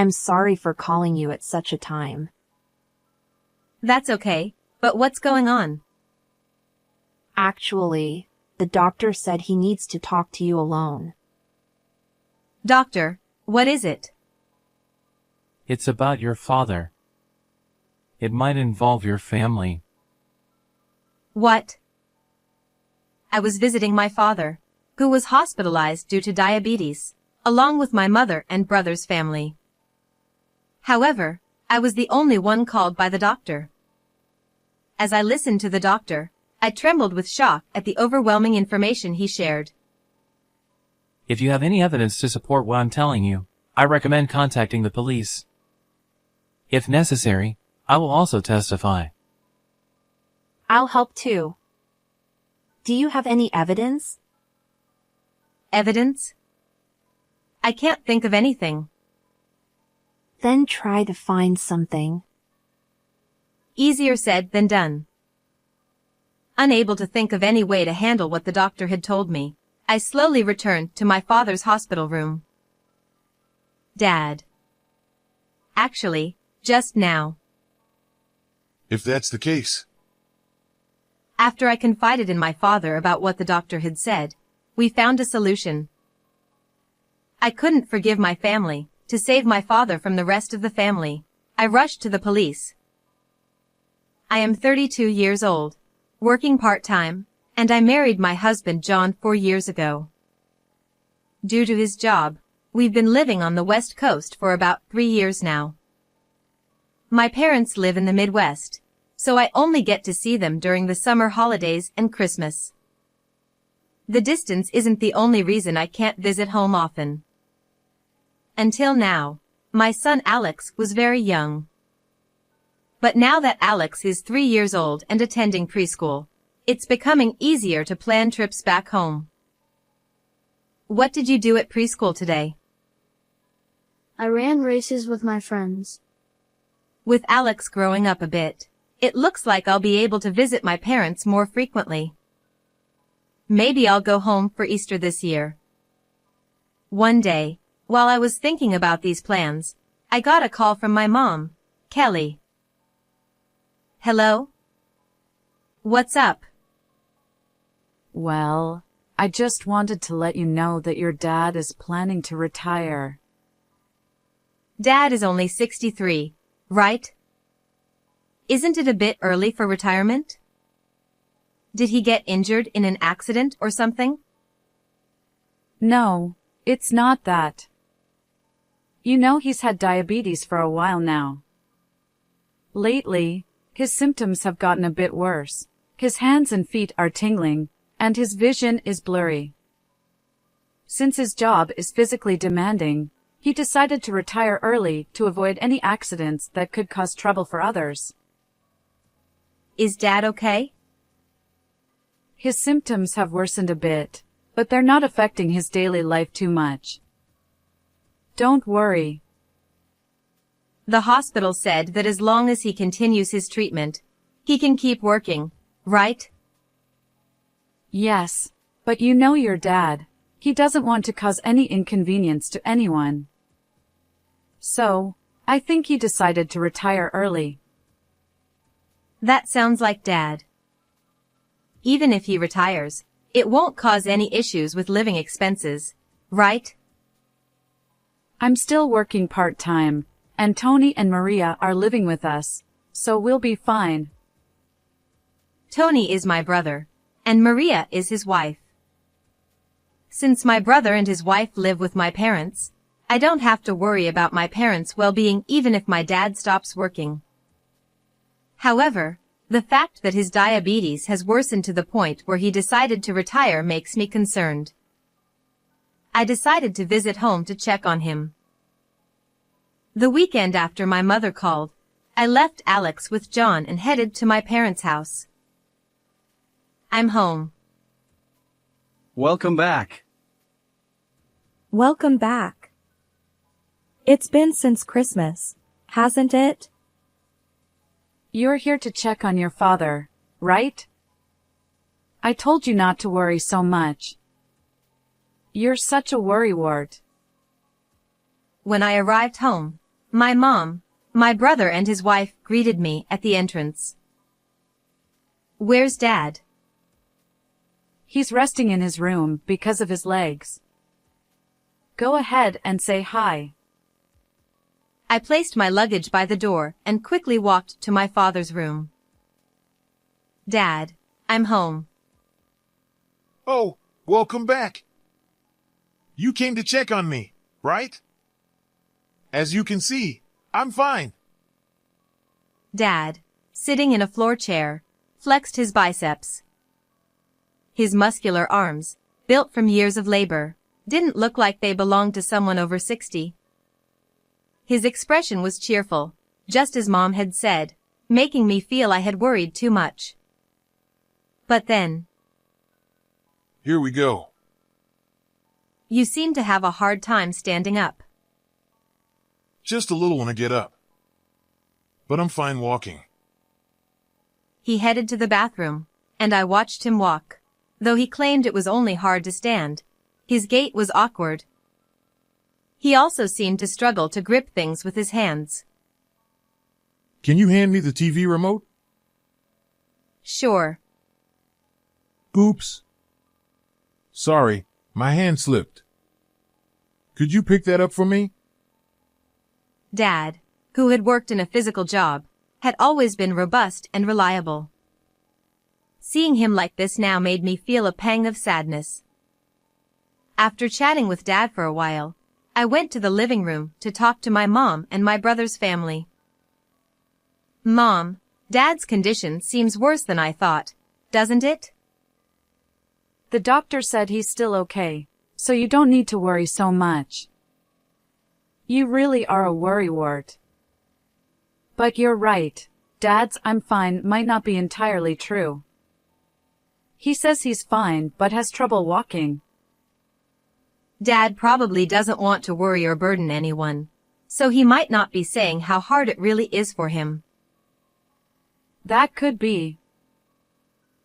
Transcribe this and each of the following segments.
I'm sorry for calling you at such a time. That's okay, but what's going on? Actually, the doctor said he needs to talk to you alone. Doctor, what is it? It's about your father. It might involve your family. What? I was visiting my father, who was hospitalized due to diabetes, along with my mother and brother's family. However, I was the only one called by the doctor. As I listened to the doctor, I trembled with shock at the overwhelming information he shared. If you have any evidence to support what I'm telling you, I recommend contacting the police. If necessary, I will also testify. I'll help too. Do you have any evidence? Evidence? I can't think of anything. Then try to find something. Easier said than done. Unable to think of any way to handle what the doctor had told me, I slowly returned to my father's hospital room. Dad. Actually, just now. If that's the case. After I confided in my father about what the doctor had said, we found a solution. I couldn't forgive my family. To save my father from the rest of the family, I rushed to the police. I am 32 years old, working part-time, and I married my husband John 4 years ago. Due to his job, we've been living on the West Coast for about 3 years now. My parents live in the Midwest, so I only get to see them during the summer holidays and Christmas. The distance isn't the only reason I can't visit home often. Until now, my son Alex was very young. But now that Alex is 3 years old and attending preschool, it's becoming easier to plan trips back home. What did you do at preschool today? I ran races with my friends. With Alex growing up a bit, it looks like I'll be able to visit my parents more frequently. Maybe I'll go home for Easter this year. One day, while I was thinking about these plans, I got a call from my mom, Kelly. Hello? What's up? Well, I just wanted to let you know that your dad is planning to retire. Dad is only 63, right? Isn't it a bit early for retirement? Did he get injured in an accident or something? No, it's not that. You know he's had diabetes for a while now. Lately, his symptoms have gotten a bit worse. His hands and feet are tingling, and his vision is blurry. Since his job is physically demanding, he decided to retire early to avoid any accidents that could cause trouble for others. Is Dad okay? His symptoms have worsened a bit, but they're not affecting his daily life too much. Don't worry. The hospital said that as long as he continues his treatment, he can keep working, right? Yes, but you know your dad. He doesn't want to cause any inconvenience to anyone. So, I think he decided to retire early. That sounds like Dad. Even if he retires, it won't cause any issues with living expenses, right? I'm still working part-time, and Tony and Maria are living with us, so we'll be fine. Tony is my brother, and Maria is his wife. Since my brother and his wife live with my parents, I don't have to worry about my parents' well-being even if my dad stops working. However, the fact that his diabetes has worsened to the point where he decided to retire makes me concerned. I decided to visit home to check on him. The weekend after my mother called, I left Alex with John and headed to my parents' house. I'm home. Welcome back. Welcome back. It's been since Christmas, hasn't it? You're here to check on your father, right? I told you not to worry so much. You're such a worrywart. When I arrived home, My mom, my brother and his wife greeted me at the entrance. Where's Dad? He's resting in his room because of his legs. Go ahead and say hi. I placed my luggage by the door and quickly walked to my father's room. Dad, I'm home. Oh, welcome back. You came to check on me, right? As you can see, I'm fine. Dad, sitting in a floor chair, flexed his biceps. His muscular arms, built from years of labor, didn't look like they belonged to someone over 60. His expression was cheerful, just as Mom had said, making me feel I had worried too much. But then, Here we go. you seem to have a hard time standing up. Just a little when I get up. But I'm fine walking. He headed to the bathroom, and I watched him walk. Though he claimed it was only hard to stand, his gait was awkward. He also seemed to struggle to grip things with his hands. Can you hand me the TV remote? Sure. Oops. Sorry, my hand slipped. Could you pick that up for me? Dad, who had worked in a physical job, had always been robust and reliable. Seeing him like this now made me feel a pang of sadness. After chatting with Dad for a while, I went to the living room to talk to my mom and my brother's family. Mom, Dad's condition seems worse than I thought, doesn't it? The doctor said he's still okay, so you don't need to worry so much. You really are a worrywart. But you're right. Dad's "I'm fine" might not be entirely true. He says he's fine but has trouble walking. Dad probably doesn't want to worry or burden anyone, so he might not be saying how hard it really is for him. That could be.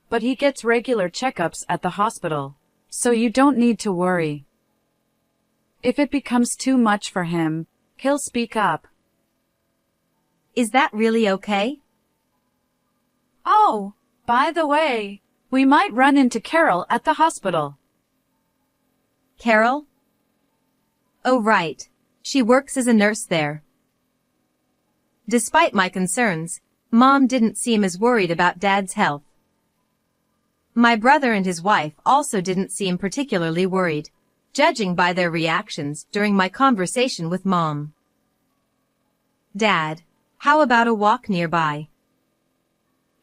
But he gets regular checkups at the hospital, so you don't need to worry. If it becomes too much for him, he'll speak up. Is that really okay? Oh, by the way, we might run into Carol at the hospital. Carol? Oh right, she works as a nurse there. Despite my concerns, Mom didn't seem as worried about Dad's health. My brother and his wife also didn't seem particularly worried, judging by their reactions during my conversation with Mom. Dad, how about a walk nearby?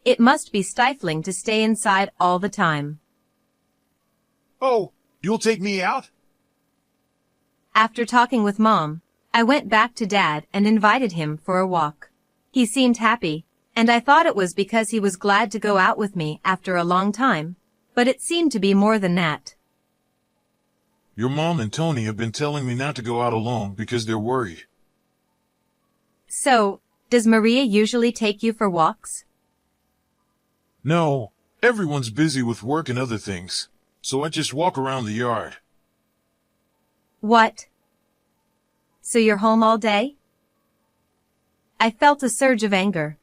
It must be stifling to stay inside all the time. Oh, you'll take me out? After talking with Mom, I went back to Dad and invited him for a walk. He seemed happy, and I thought it was because he was glad to go out with me after a long time, but it seemed to be more than that. Your mom and Tony have been telling me not to go out alone because they're worried. So, does Maria usually take you for walks? No, everyone's busy with work and other things, so I just walk around the yard. What? So you're home all day? I felt a surge of anger.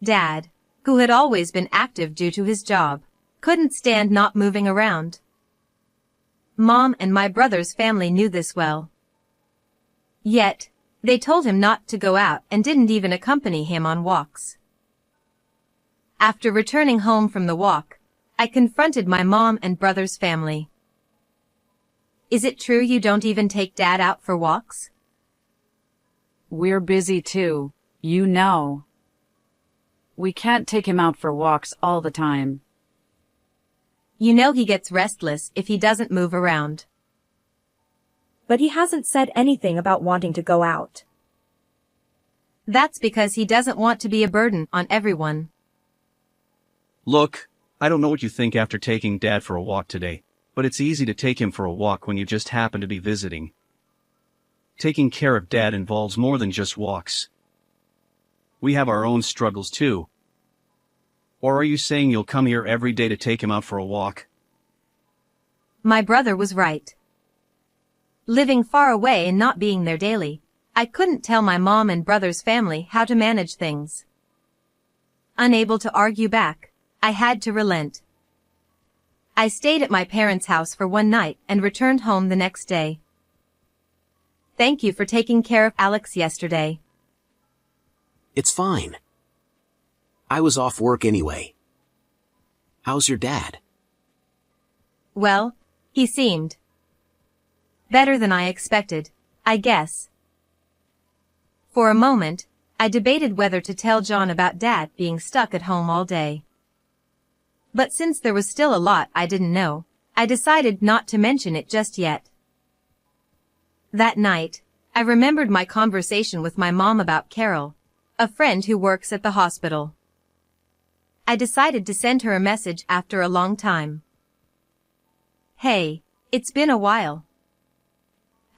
Dad, who had always been active due to his job, couldn't stand not moving around. Mom and my brother's family knew this well. Yet, they told him not to go out and didn't even accompany him on walks. After returning home from the walk, I confronted my mom and brother's family. Is it true you don't even take Dad out for walks? We're busy too, you know. We can't take him out for walks all the time. You know he gets restless if he doesn't move around. But he hasn't said anything about wanting to go out. That's because he doesn't want to be a burden on everyone. Look, I don't know what you think after taking Dad for a walk today, but it's easy to take him for a walk when you just happen to be visiting. Taking care of Dad involves more than just walks. We have our own struggles too. Or are you saying you'll come here every day to take him out for a walk? My brother was right. Living far away and not being there daily, I couldn't tell my mom and brother's family how to manage things. Unable to argue back, I had to relent. I stayed at my parents' house for one night and returned home the next day. Thank you for taking care of Alex yesterday. It's fine. I was off work anyway. How's your dad? Well, he seemed better than I expected, I guess. For a moment, I debated whether to tell John about Dad being stuck at home all day. But since there was still a lot I didn't know, I decided not to mention it just yet. That night, I remembered my conversation with my mom about Carol, a friend who works at the hospital. I decided to send her a message after a long time. Hey, it's been a while.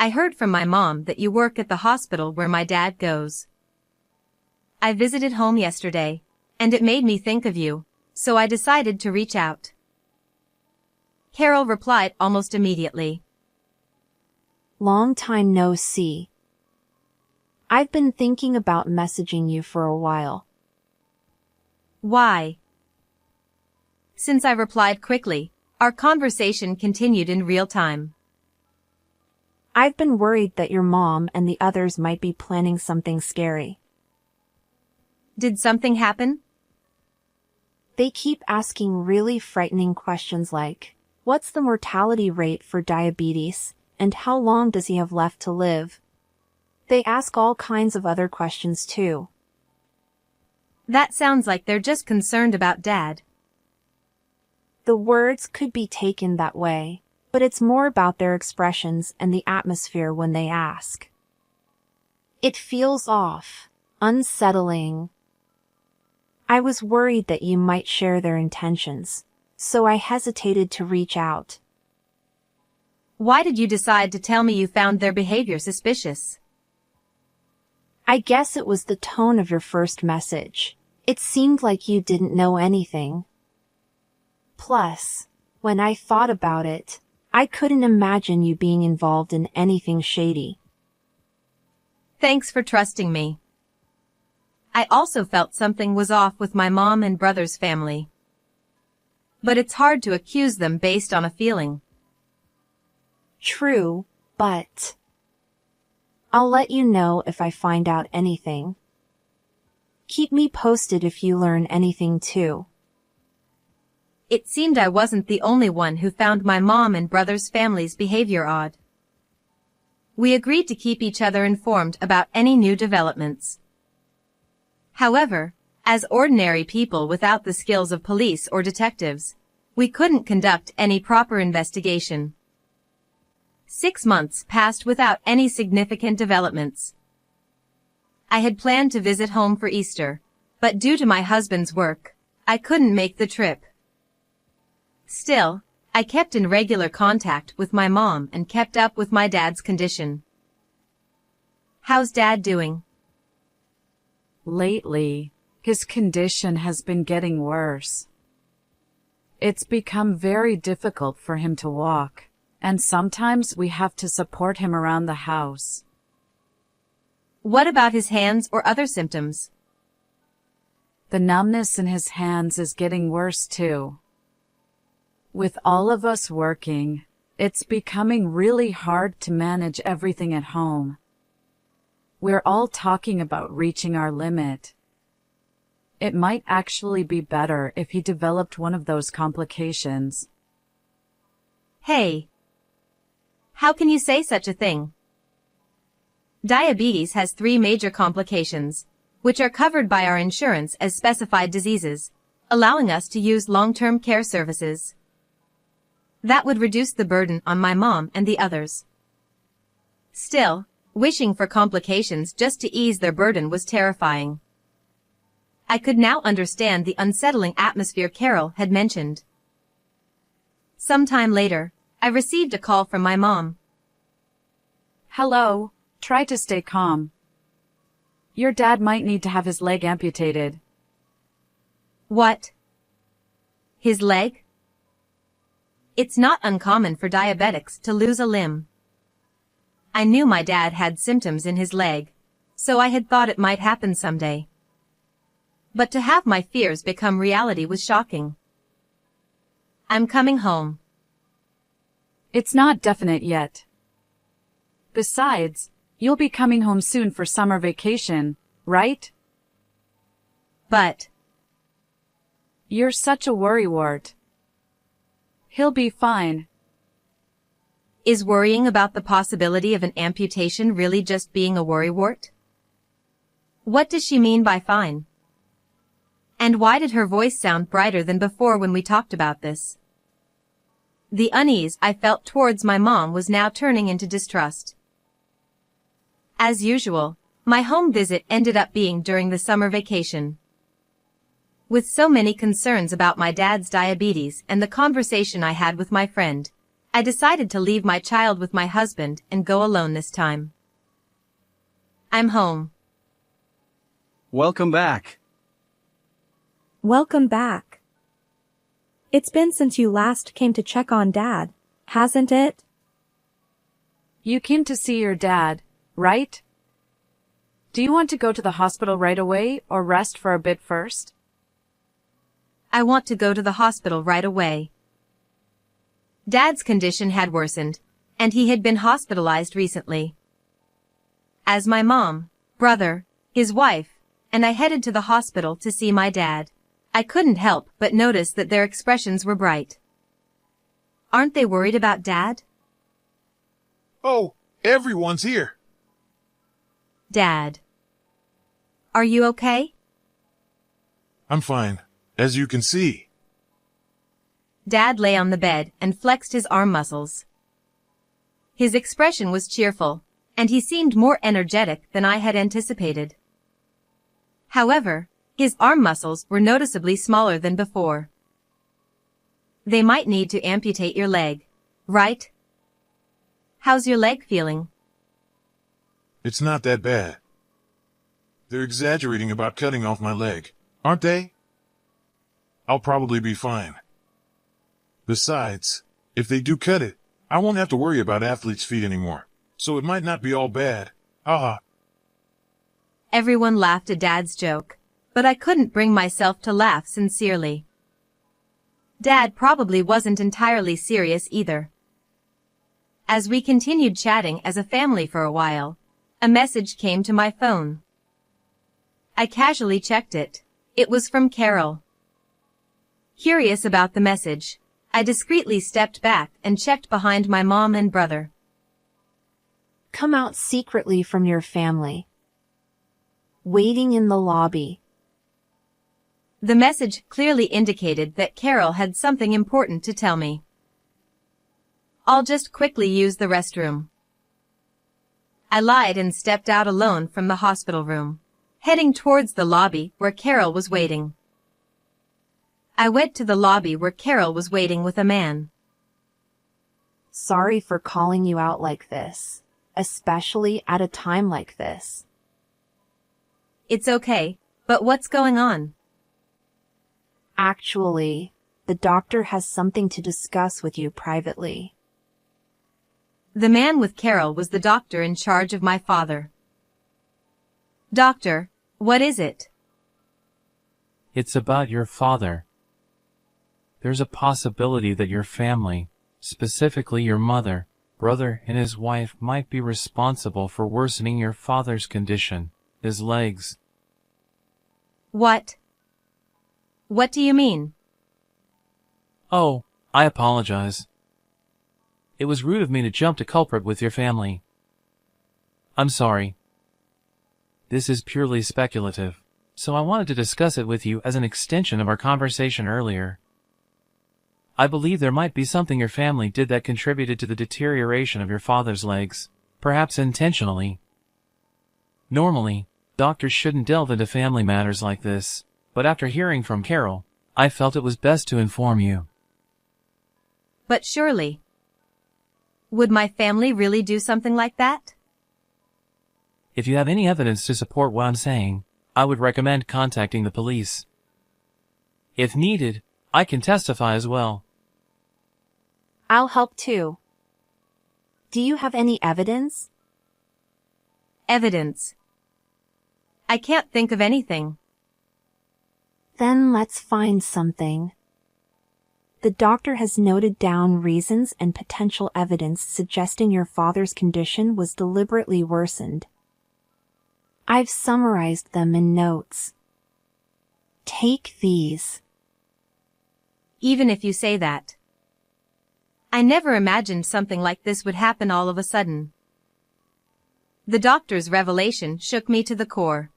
I heard from my mom that you work at the hospital where my dad goes. I visited home yesterday, and it made me think of you, so I decided to reach out. Carol replied almost immediately. Long time no see. I've been thinking about messaging you for a while. Why? Since I replied quickly, our conversation continued in real time. I've been worried that your mom and the others might be planning something scary. Did something happen? They keep asking really frightening questions like, what's the mortality rate for diabetes, and how long does he have left to live? They ask all kinds of other questions too. That sounds like they're just concerned about Dad. The words could be taken that way, but it's more about their expressions and the atmosphere when they ask. It feels off, unsettling. I was worried that you might share their intentions, so I hesitated to reach out. Why did you decide to tell me you found their behavior suspicious? I guess it was the tone of your first message. It seemed like you didn't know anything. Plus, when I thought about it, I couldn't imagine you being involved in anything shady. Thanks for trusting me. I also felt something was off with my mom and brother's family. But it's hard to accuse them based on a feeling. True, but I'll let you know if I find out anything. Keep me posted if you learn anything too. It seemed I wasn't the only one who found my mom and brother's family's behavior odd. We agreed to keep each other informed about any new developments. However, as ordinary people without the skills of police or detectives, we couldn't conduct any proper investigation. 6 months passed without any significant developments. I had planned to visit home for Easter, but due to my husband's work, I couldn't make the trip. Still, I kept in regular contact with my mom and kept up with my dad's condition. How's Dad doing? Lately, his condition has been getting worse. It's become very difficult for him to walk, and sometimes we have to support him around the house. What about his hands or other symptoms? The numbness in his hands is getting worse too. With all of us working, it's becoming really hard to manage everything at home. We're all talking about reaching our limit. It might actually be better if he developed one of those complications. Hey! How can you say such a thing? Diabetes has 3 major complications, which are covered by our insurance as specified diseases, allowing us to use long-term care services. That would reduce the burden on my mom and the others. Still, wishing for complications just to ease their burden was terrifying. I could now understand the unsettling atmosphere Carol had mentioned. Sometime later, I received a call from my mom. Hello, try to stay calm. Your dad might need to have his leg amputated. What? His leg? It's not uncommon for diabetics to lose a limb. I knew my dad had symptoms in his leg, so I had thought it might happen someday. But to have my fears become reality was shocking. I'm coming home. It's not definite yet. Besides, you'll be coming home soon for summer vacation, right? But you're such a worrywart. He'll be fine. Is worrying about the possibility of an amputation really just being a worrywart? What does she mean by fine? And why did her voice sound brighter than before when we talked about this? The unease I felt towards my mom was now turning into distrust. As usual, my home visit ended up being during the summer vacation. With so many concerns about my dad's diabetes and the conversation I had with my friend, I decided to leave my child with my husband and go alone this time. I'm home. Welcome back. Welcome back. It's been since you last came to check on Dad, hasn't it? You came to see your dad, right? Do you want to go to the hospital right away or rest for a bit first? I want to go to the hospital right away. Dad's condition had worsened, and he had been hospitalized recently. As my mom, brother, his wife, and I headed to the hospital to see my dad, I couldn't help but notice that their expressions were bright. Aren't they worried about Dad? Oh, everyone's here. Dad. Are you okay? I'm fine, as you can see. Dad lay on the bed and flexed his arm muscles. His expression was cheerful, and he seemed more energetic than I had anticipated. However, his arm muscles were noticeably smaller than before. They might need to amputate your leg, right? How's your leg feeling? It's not that bad. They're exaggerating about cutting off my leg, aren't they? I'll probably be fine. Besides, if they do cut it, I won't have to worry about athlete's feet anymore, so it might not be all bad. Haha. Everyone laughed at Dad's joke, but I couldn't bring myself to laugh sincerely. Dad probably wasn't entirely serious either. As we continued chatting as a family for a while, a message came to my phone. I casually checked it. It was from Carol. Curious about the message, I discreetly stepped back and checked behind my mom and brother. Come out secretly from your family. Waiting in the lobby. The message clearly indicated that Carol had something important to tell me. I'll just quickly use the restroom. I lied and stepped out alone from the hospital room, heading towards the lobby where Carol was waiting. I went to the lobby where Carol was waiting with a man. Sorry for calling you out like this, especially at a time like this. It's okay, but what's going on? Actually, the doctor has something to discuss with you privately. The man with Carol was the doctor in charge of my father. Doctor, what is it? It's about your father. There's a possibility that your family, specifically your mother, brother, and his wife might be responsible for worsening your father's condition, his legs. What? What do you mean? Oh, I apologize. It was rude of me to jump to culprit with your family. I'm sorry. This is purely speculative, so I wanted to discuss it with you as an extension of our conversation earlier. I believe there might be something your family did that contributed to the deterioration of your father's legs, perhaps intentionally. Normally, doctors shouldn't delve into family matters like this, but after hearing from Carol, I felt it was best to inform you. But surely. Would my family really do something like that? If you have any evidence to support what I'm saying, I would recommend contacting the police. If needed, I can testify as well. I'll help too. Do you have any evidence? Evidence. I can't think of anything. Then let's find something. The doctor has noted down reasons and potential evidence suggesting your father's condition was deliberately worsened. I've summarized them in notes. Take these. Even if you say that. I never imagined something like this would happen all of a sudden. The doctor's revelation shook me to the core.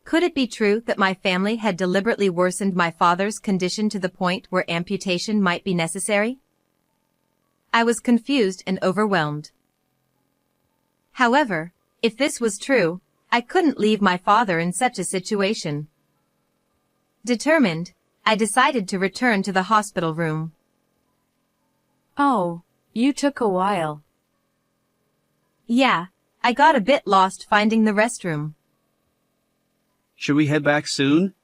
Could it be true that my family had deliberately worsened my father's condition to the point where amputation might be necessary? I was confused and overwhelmed. However, if this was true, I couldn't leave my father in such a situation. Determined, I decided to return to the hospital room. Oh, you took a while. Yeah, I got a bit lost finding the restroom. Should we head back soon?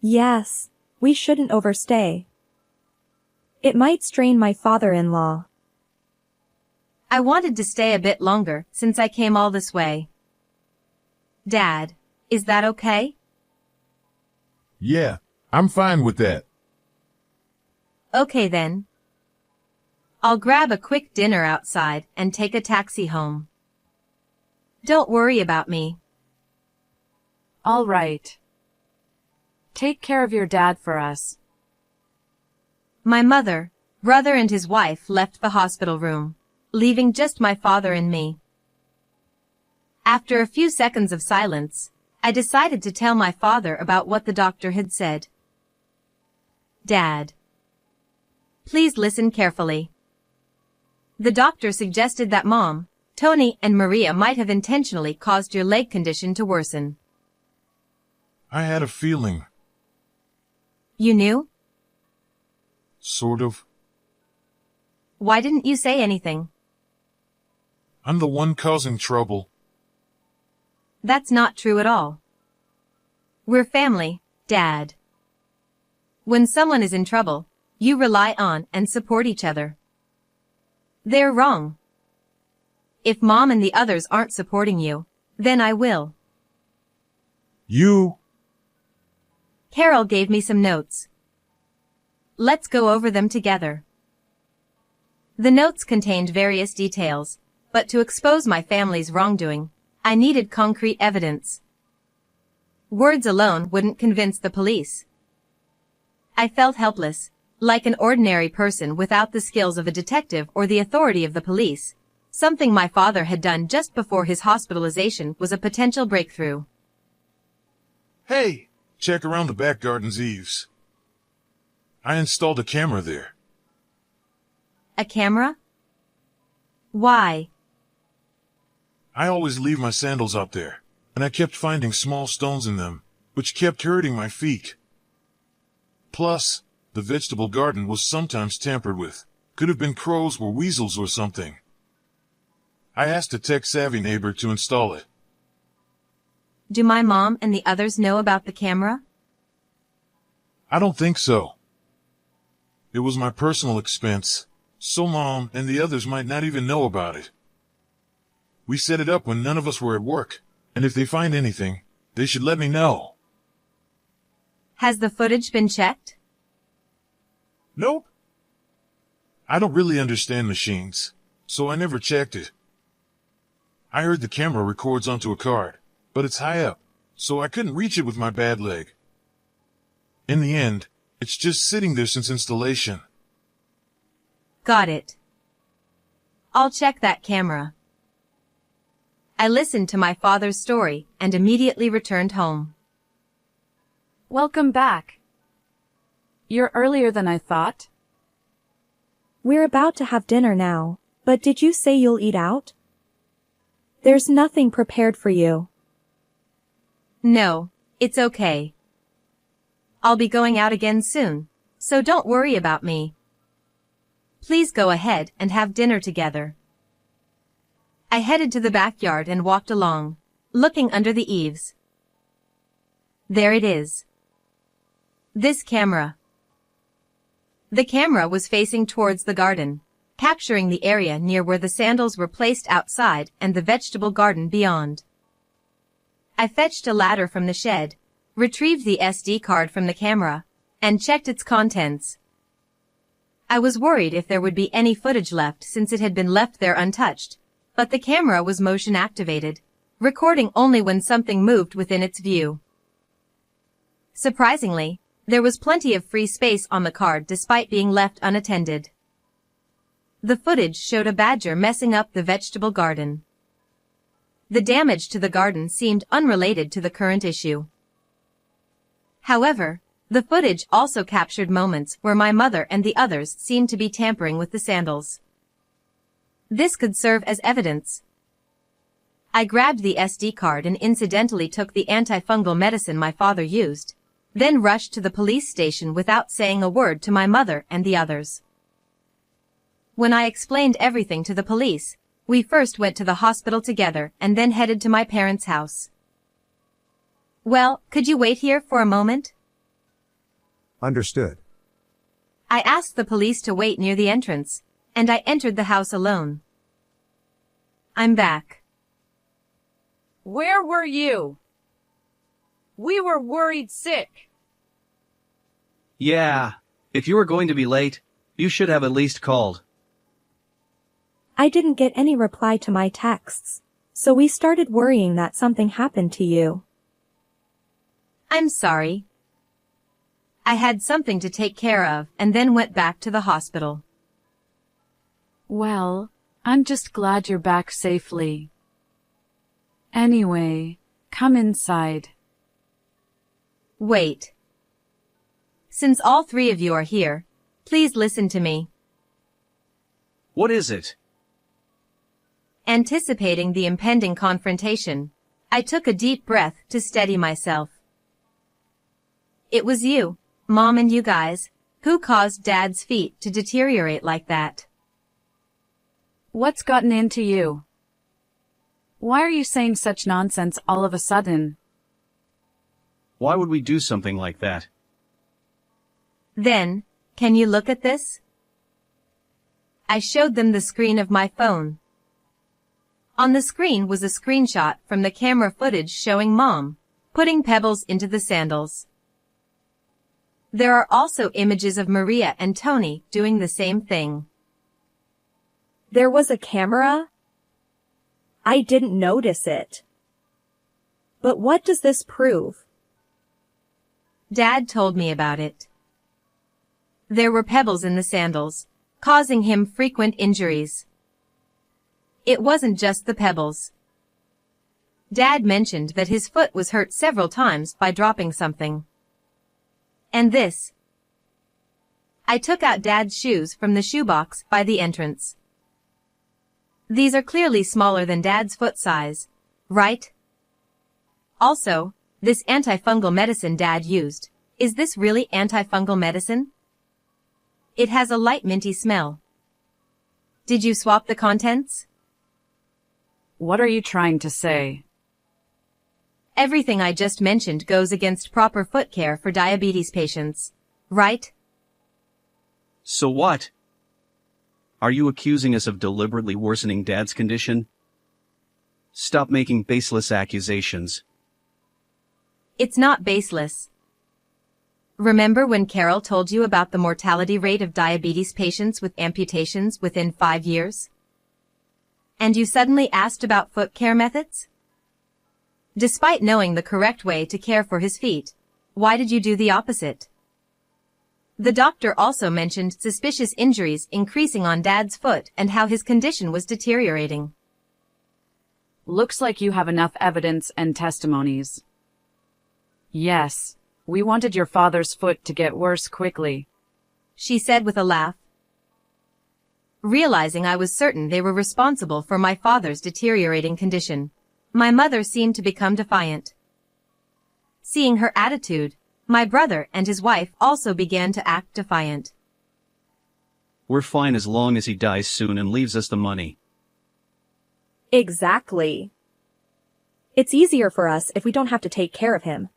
Yes, we shouldn't overstay. It might strain my father-in-law. I wanted to stay a bit longer since I came all this way. Dad, is that okay? Yeah, I'm fine with that. Okay then. I'll grab a quick dinner outside and take a taxi home. Don't worry about me. All right. Take care of your dad for us. My mother, brother and his wife left the hospital room, leaving just my father and me. After a few seconds of silence, I decided to tell my father about what the doctor had said. Dad, please listen carefully. The doctor suggested that Mom, Tony and Maria might have intentionally caused your leg condition to worsen. I had a feeling. You knew? Sort of. Why didn't you say anything? I'm the one causing trouble. That's not true at all. We're family, Dad. When someone is in trouble, you rely on and support each other. They're wrong. If Mom and the others aren't supporting you, then I will. You? Carol gave me some notes. Let's go over them together. The notes contained various details, but to expose my family's wrongdoing, I needed concrete evidence. Words alone wouldn't convince the police. I felt helpless, like an ordinary person without the skills of a detective or the authority of the police. Something my father had done just before his hospitalization was a potential breakthrough. Hey, check around the back garden's eaves. I installed a camera there. A camera? Why? I always leave my sandals out there, and I kept finding small stones in them, which kept hurting my feet. Plus, the vegetable garden was sometimes tampered with. Could have been crows or weasels or something. I asked a tech-savvy neighbor to install it. Do my mom and the others know about the camera? I don't think so. It was my personal expense, so Mom and the others might not even know about it. We set it up when none of us were at work, and if they find anything, they should let me know. Has the footage been checked? Nope. I don't really understand machines, so I never checked it. I heard the camera records onto a card, but it's high up, so I couldn't reach it with my bad leg. In the end, it's just sitting there since installation. Got it. I'll check that camera. I listened to my father's story and immediately returned home. Welcome back. You're earlier than I thought. We're about to have dinner now, but did you say you'll eat out? There's nothing prepared for you. No, it's okay. I'll be going out again soon, so don't worry about me. Please go ahead and have dinner together. I headed to the backyard and walked along, looking under the eaves. There it is. This camera. The camera was facing towards the garden, capturing the area near where the sandals were placed outside and the vegetable garden beyond. I fetched a ladder from the shed, retrieved the SD card from the camera, and checked its contents. I was worried if there would be any footage left since it had been left there untouched, but the camera was motion activated, recording only when something moved within its view. Surprisingly, there was plenty of free space on the card despite being left unattended. The footage showed a badger messing up the vegetable garden. The damage to the garden seemed unrelated to the current issue. However, the footage also captured moments where my mother and the others seemed to be tampering with the sandals. This could serve as evidence. I grabbed the SD card and incidentally took the antifungal medicine my father used, then rushed to the police station without saying a word to my mother and the others. When I explained everything to the police, we first went to the hospital together and then headed to my parents' house. Well, could you wait here for a moment? Understood. I asked the police to wait near the entrance, and I entered the house alone. I'm back. Where were you? We were worried sick. Yeah, if you were going to be late, you should have at least called. I didn't get any reply to my texts, so we started worrying that something happened to you. I'm sorry. I had something to take care of and then went back to the hospital. Well, I'm just glad you're back safely. Anyway, come inside. Wait. Since all three of you are here, please listen to me. What is it? Anticipating the impending confrontation, I took a deep breath to steady myself. It was you, Mom and you guys, who caused Dad's feet to deteriorate like that. What's gotten into you? Why are you saying such nonsense all of a sudden? Why would we do something like that? Then, can you look at this? I showed them the screen of my phone. On the screen was a screenshot from the camera footage showing Mom putting pebbles into the sandals. There are also images of Maria and Tony doing the same thing. There was a camera? I didn't notice it. But what does this prove? Dad told me about it. There were pebbles in the sandals, causing him frequent injuries. It wasn't just the pebbles. Dad mentioned that his foot was hurt several times by dropping something. And this. I took out Dad's shoes from the shoebox by the entrance. These are clearly smaller than Dad's foot size, right? Also, this antifungal medicine Dad used, is this really antifungal medicine? It has a light minty smell. Did you swap the contents? What are you trying to say? Everything I just mentioned goes against proper foot care for diabetes patients, right? So what? Are you accusing us of deliberately worsening Dad's condition? Stop making baseless accusations. It's not baseless. Remember when Carol told you about the mortality rate of diabetes patients with amputations within 5 years? And you suddenly asked about foot care methods? Despite knowing the correct way to care for his feet, why did you do the opposite? The doctor also mentioned suspicious injuries increasing on Dad's foot and how his condition was deteriorating. Looks like you have enough evidence and testimonies. Yes, we wanted your father's foot to get worse quickly, she said with a laugh. Realizing I was certain they were responsible for my father's deteriorating condition, my mother seemed to become defiant. Seeing her attitude, my brother and his wife also began to act defiant. We're fine as long as he dies soon and leaves us the money. Exactly. It's easier for us if we don't have to take care of him.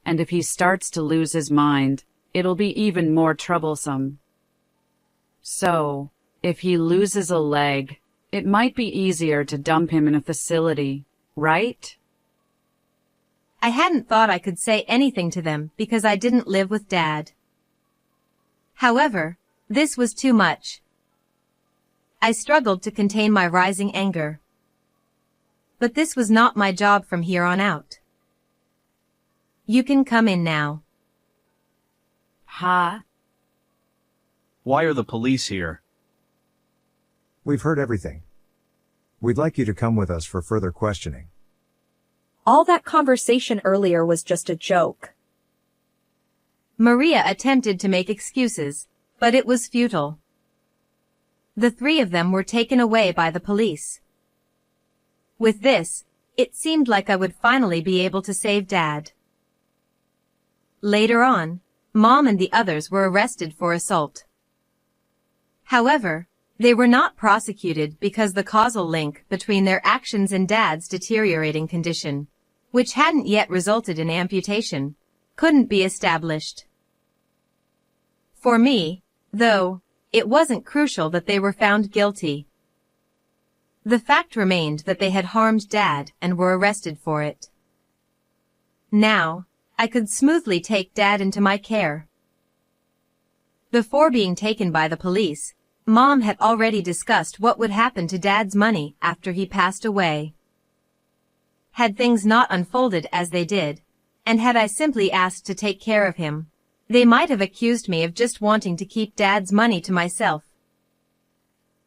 and if he starts to lose his mind, it'll be even more troublesome. So, If he loses a leg, it might be easier to dump him in a facility, right? I hadn't thought I could say anything to them because I didn't live with Dad. However, this was too much. I struggled to contain my rising anger. But this was not my job from here on out. You can come in now. Huh? Why are the police here? We've heard everything. We'd like you to come with us for further questioning. All that conversation earlier was just a joke. Maria attempted to make excuses, but it was futile. The three of them were taken away by the police. With this, it seemed like I would finally be able to save Dad. Later on, Mom and the others were arrested for assault. However, they were not prosecuted because the causal link between their actions and Dad's deteriorating condition, which hadn't yet resulted in amputation, couldn't be established. For me, though, it wasn't crucial that they were found guilty. The fact remained that they had harmed Dad and were arrested for it. Now, I could smoothly take Dad into my care. Before being taken by the police, Mom had already discussed what would happen to Dad's money after he passed away. Had things not unfolded as they did, and had I simply asked to take care of him, they might have accused me of just wanting to keep Dad's money to myself.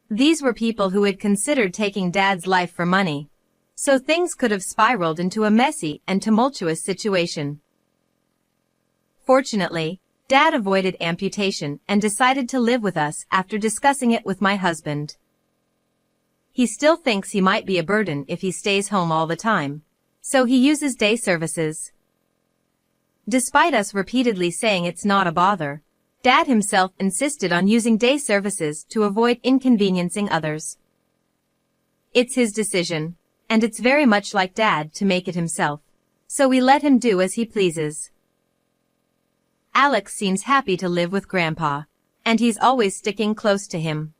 These were people who had considered taking Dad's life for money, so things could have spiraled into a messy and tumultuous situation. Fortunately, Dad avoided amputation and decided to live with us after discussing it with my husband. He still thinks he might be a burden if he stays home all the time, so he uses day services. Despite us repeatedly saying it's not a bother, Dad himself insisted on using day services to avoid inconveniencing others. It's his decision, and it's very much like Dad to make it himself, so we let him do as he pleases. Alex seems happy to live with Grandpa, and he's always sticking close to him.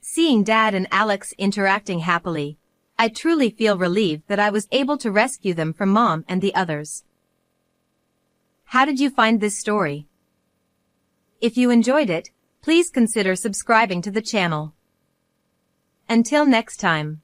Seeing Dad and Alex interacting happily, I truly feel relieved that I was able to rescue them from Mom and the others. How did you find this story? If you enjoyed it, please consider subscribing to the channel. Until next time.